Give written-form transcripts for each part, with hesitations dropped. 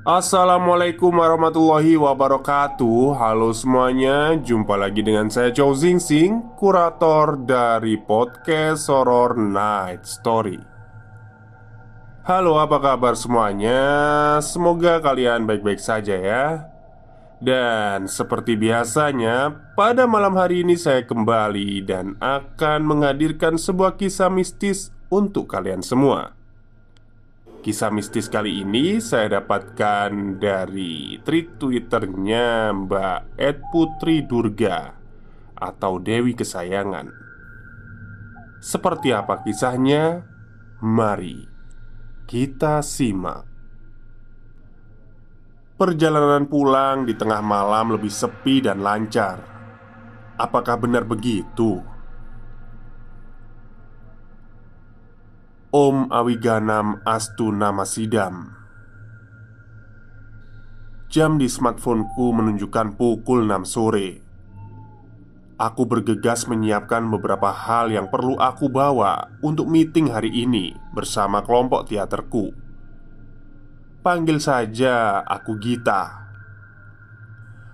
Assalamualaikum warahmatullahi wabarakatuh. Halo semuanya, jumpa lagi dengan saya Chow Zing Sing, kurator dari podcast Horror Night Story. Halo, apa kabar semuanya? Semoga kalian baik-baik saja ya. Dan seperti biasanya, pada malam hari ini saya kembali dan akan menghadirkan sebuah kisah mistis untuk kalian semua. Kisah mistis kali ini saya dapatkan dari tweet Twitternya Mbak Ed Putri Durga atau Dewi Kesayangan. Seperti apa kisahnya? Mari kita simak. Perjalanan pulang di tengah malam lebih sepi dan lancar. Apakah benar begitu? Om Awiganam Astu Namasidam. Jam di smartphoneku menunjukkan pukul 6 sore. Aku bergegas menyiapkan beberapa hal yang perlu aku bawa untuk meeting hari ini bersama kelompok teaterku. Panggil saja aku Gita.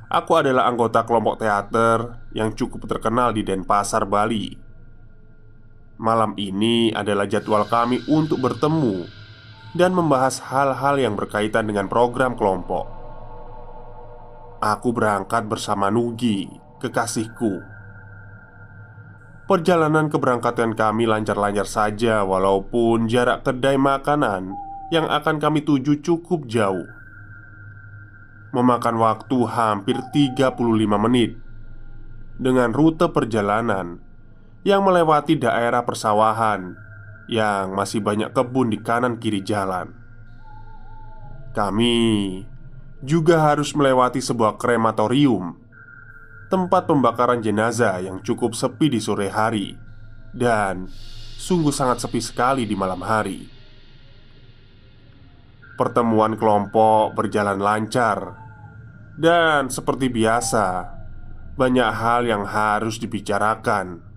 Aku adalah anggota kelompok teater yang cukup terkenal di Denpasar, Bali. Malam ini adalah jadwal kami untuk bertemu dan membahas hal-hal yang berkaitan dengan program kelompok. Aku berangkat bersama Nugi, kekasihku. Perjalanan keberangkatan kami lancar-lancar saja, walaupun jarak kedai makanan yang akan kami tuju cukup jauh. Memakan waktu hampir 35 menit dengan rute perjalanan yang melewati daerah persawahan yang masih banyak kebun di kanan kiri jalan. Kami juga harus melewati sebuah krematorium, tempat pembakaran jenazah yang cukup sepi di sore hari dan sungguh sangat sepi sekali di malam hari. Pertemuan kelompok berjalan lancar dan seperti biasa, banyak hal yang harus dibicarakan.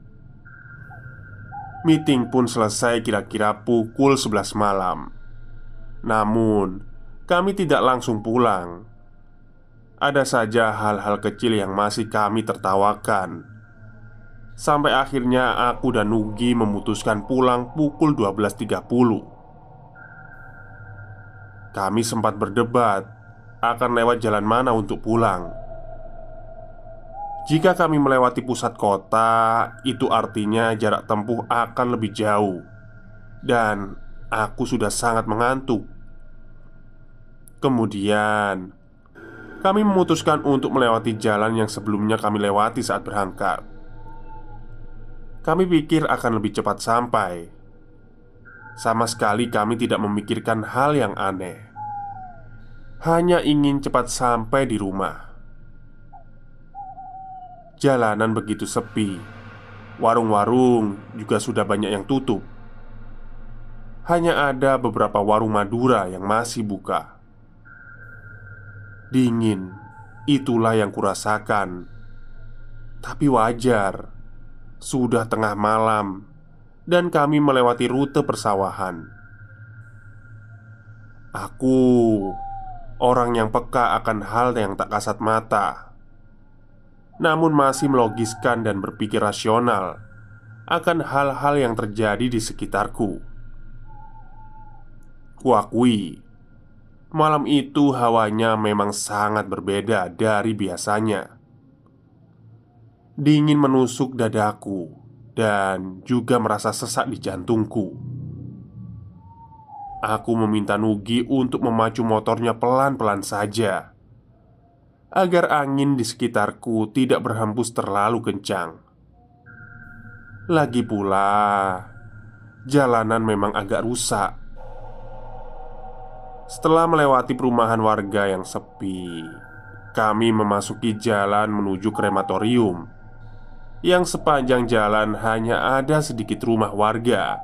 Meeting pun selesai kira-kira pukul 11 malam. Namun, kami tidak langsung pulang. Ada saja hal-hal kecil yang masih kami tertawakan. Sampai akhirnya aku dan Nugi memutuskan pulang pukul 12.30. Kami sempat berdebat akan lewat jalan mana untuk pulang. Jika kami melewati pusat kota, itu artinya jarak tempuh akan lebih jauh. Dan aku sudah sangat mengantuk. Kemudian, kami memutuskan untuk melewati jalan yang sebelumnya kami lewati saat berangkat. Kami pikir akan lebih cepat sampai. Sama sekali kami tidak memikirkan hal yang aneh. Hanya ingin cepat sampai di rumah. Jalanan begitu sepi. Warung-warung juga sudah banyak yang tutup. Hanya ada beberapa warung Madura yang masih buka. Dingin, itulah yang kurasakan. Tapi wajar, sudah tengah malam dan kami melewati rute persawahan. Aku orang yang peka akan hal yang tak kasat mata, namun masih melogiskan dan berpikir rasional akan hal-hal yang terjadi di sekitarku. Kuakui, malam itu hawanya memang sangat berbeda dari biasanya. Dingin menusuk dadaku dan juga merasa sesak di jantungku. Aku meminta Nugi untuk memacu motornya pelan-pelan saja agar angin di sekitarku tidak berhembus terlalu kencang. Lagi pula, jalanan memang agak rusak. Setelah melewati perumahan warga yang sepi, kami memasuki jalan menuju krematorium. Yang sepanjang jalan hanya ada sedikit rumah warga,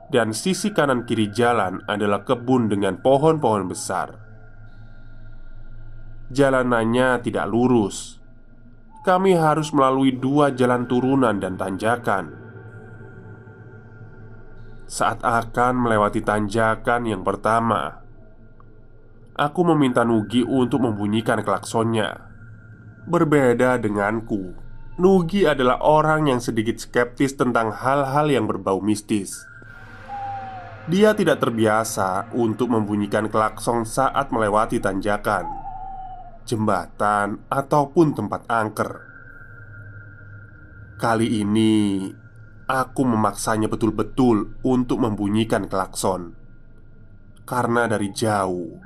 dan sisi kanan kiri jalan adalah kebun dengan pohon-pohon besar. Jalanannya tidak lurus. Kami harus melalui dua jalan turunan dan tanjakan. Saat akan melewati tanjakan yang pertama, aku meminta Nugi untuk membunyikan klaksonnya. Berbeda denganku, Nugi adalah orang yang sedikit skeptis tentang hal-hal yang berbau mistis. Dia tidak terbiasa untuk membunyikan klakson saat melewati tanjakan, jembatan, ataupun tempat angker. Kali ini, aku memaksanya betul-betul untuk membunyikan klakson. Karena dari jauh,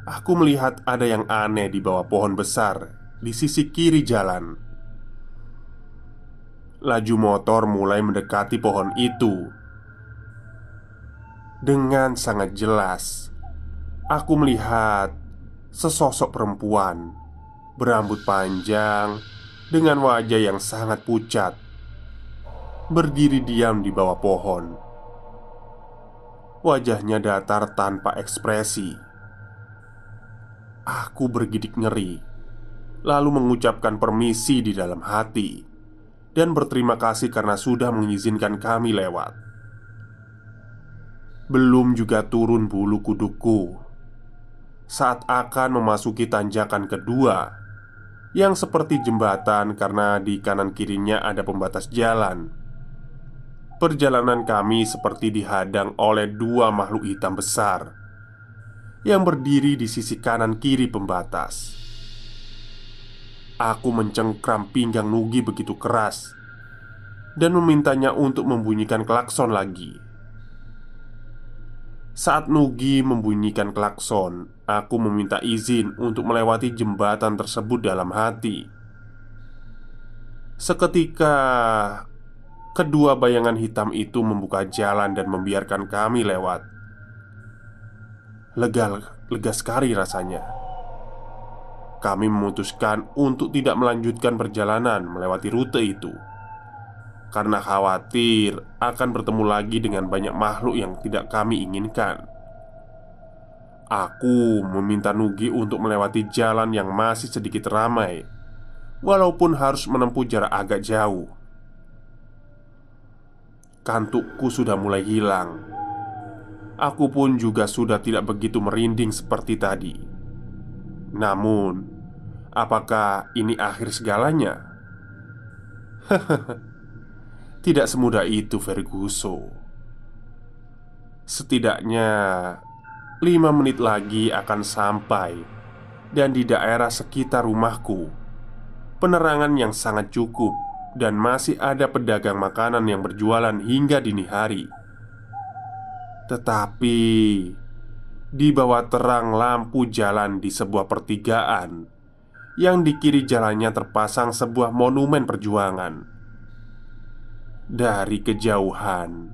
aku melihat ada yang aneh di bawah pohon besar di sisi kiri jalan. Laju motor mulai mendekati pohon itu. Dengan sangat jelas, aku melihat sesosok perempuan berambut panjang dengan wajah yang sangat pucat berdiri diam di bawah pohon. Wajahnya datar tanpa ekspresi. Aku bergidik ngeri, lalu mengucapkan permisi di dalam hati dan berterima kasih karena sudah mengizinkan kami lewat. Belum juga turun bulu kuduku saat akan memasuki tanjakan kedua yang seperti jembatan karena di kanan kirinya ada pembatas jalan. Perjalanan kami seperti dihadang oleh dua makhluk hitam besar yang berdiri di sisi kanan kiri pembatas. Aku mencengkram pinggang Nugi begitu keras dan memintanya untuk membunyikan klakson lagi. Saat Nugi membunyikan klakson, aku meminta izin untuk melewati jembatan tersebut dalam hati. Seketika, kedua bayangan hitam itu membuka jalan dan membiarkan kami lewat. Lega sekali rasanya. Kami memutuskan untuk tidak melanjutkan perjalanan melewati rute itu karena khawatir akan bertemu lagi dengan banyak makhluk yang tidak kami inginkan. Aku meminta Nugi untuk melewati jalan yang masih sedikit ramai, walaupun harus menempuh jarak agak jauh. Kantukku sudah mulai hilang. Aku pun juga sudah tidak begitu merinding seperti tadi. Namun, apakah ini akhir segalanya? Tidak semudah itu, Ferguson. Setidaknya 5 menit lagi akan sampai. Dan di daerah sekitar rumahku, penerangan yang sangat cukup dan masih ada pedagang makanan yang berjualan hingga dini hari. Tetapi di bawah terang lampu jalan di sebuah pertigaan, yang di kiri jalannya terpasang sebuah monumen perjuangan. Dari kejauhan,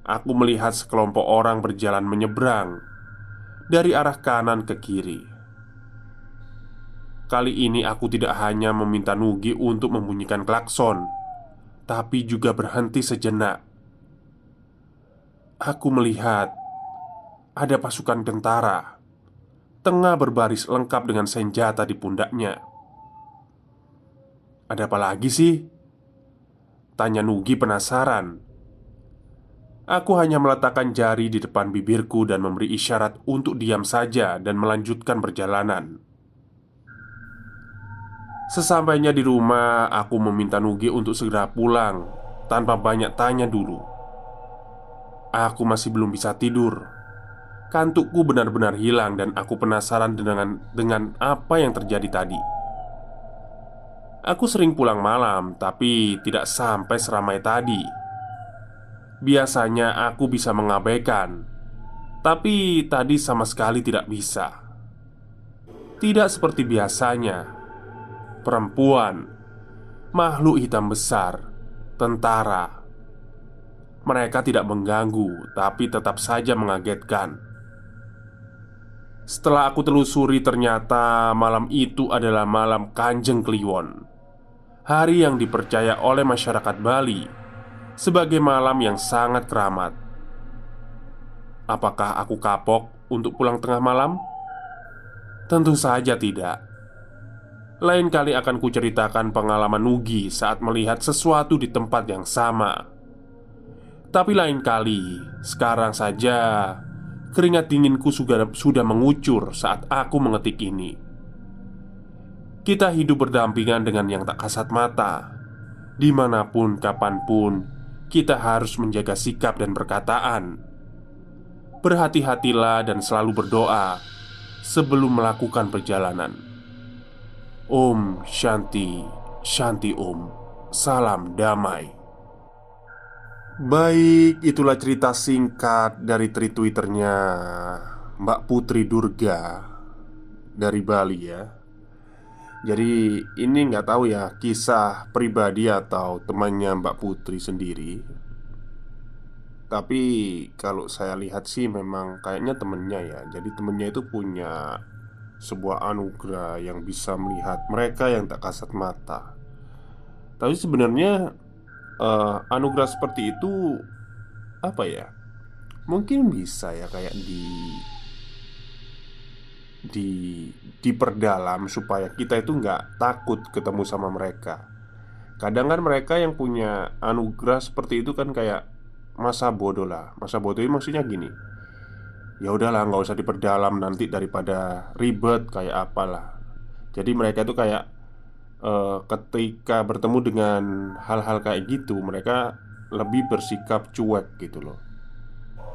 aku melihat sekelompok orang berjalan menyeberang dari arah kanan ke kiri. Kali ini aku tidak hanya meminta Nugi untuk membunyikan klakson, tapi juga berhenti sejenak. Aku melihat ada pasukan tentara tengah berbaris lengkap dengan senjata di pundaknya. "Ada apa lagi sih?" tanya Nugi penasaran. Aku hanya meletakkan jari di depan bibirku dan memberi isyarat untuk diam saja dan melanjutkan perjalanan. Sesampainya di rumah, aku meminta Nugi untuk segera pulang tanpa banyak tanya dulu. Aku masih belum bisa tidur. Kantukku benar-benar hilang dan aku penasaran dengan apa yang terjadi tadi. Aku sering pulang malam, tapi tidak sampai seramai tadi. Biasanya aku bisa mengabaikan, tapi tadi sama sekali tidak bisa. Tidak seperti biasanya. Perempuan, makhluk hitam besar, tentara. Mereka tidak mengganggu, tapi tetap saja mengagetkan. Setelah aku telusuri, ternyata malam itu adalah malam Kanjeng Kliwon, hari yang dipercaya oleh masyarakat Bali sebagai malam yang sangat keramat. Apakah aku kapok untuk pulang tengah malam? Tentu saja tidak. Lain kali akan kuceritakan pengalaman Nugi saat melihat sesuatu di tempat yang sama. Tapi lain kali, sekarang saja Keringat dinginku sudah mengucur saat aku mengetik ini. Kita hidup berdampingan dengan yang tak kasat mata. Dimanapun, kapanpun, kita harus menjaga sikap dan perkataan. Berhati-hatilah dan selalu berdoa sebelum melakukan perjalanan. Om Shanti, Shanti Om. Salam damai. Baik, itulah cerita singkat dari Twitternya Mbak Putri Durga dari Bali ya. Jadi ini nggak tahu ya kisah pribadi atau temannya Mbak Putri sendiri. Tapi kalau saya lihat sih memang kayaknya temennya ya. Jadi temennya itu punya sebuah anugerah yang bisa melihat mereka yang tak kasat mata. Tapi sebenarnya anugerah seperti itu apa ya? Mungkin bisa ya kayak di diperdalam supaya kita itu nggak takut ketemu sama mereka. Kadang kan mereka yang punya anugerah seperti itu kan kayak masa bodoh lah. Masa bodoh itu maksudnya gini. Ya udahlah nggak usah diperdalam nanti daripada ribet kayak apalah. Jadi mereka itu kayak ketika bertemu dengan hal-hal kayak gitu mereka lebih bersikap cuek gitu loh.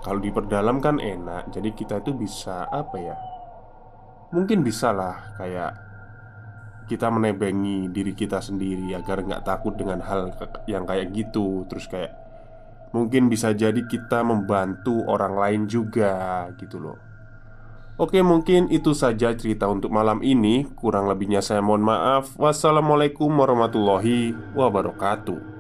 Kalau diperdalam kan enak. Jadi kita itu bisa apa ya? Mungkin bisa lah kayak kita menebengi diri kita sendiri agar nggak takut dengan hal yang kayak gitu. Terus kayak mungkin bisa jadi kita membantu orang lain juga gitu loh. Oke, mungkin itu saja cerita untuk malam ini. Kurang lebihnya saya mohon maaf. Wassalamualaikum warahmatullahi wabarakatuh.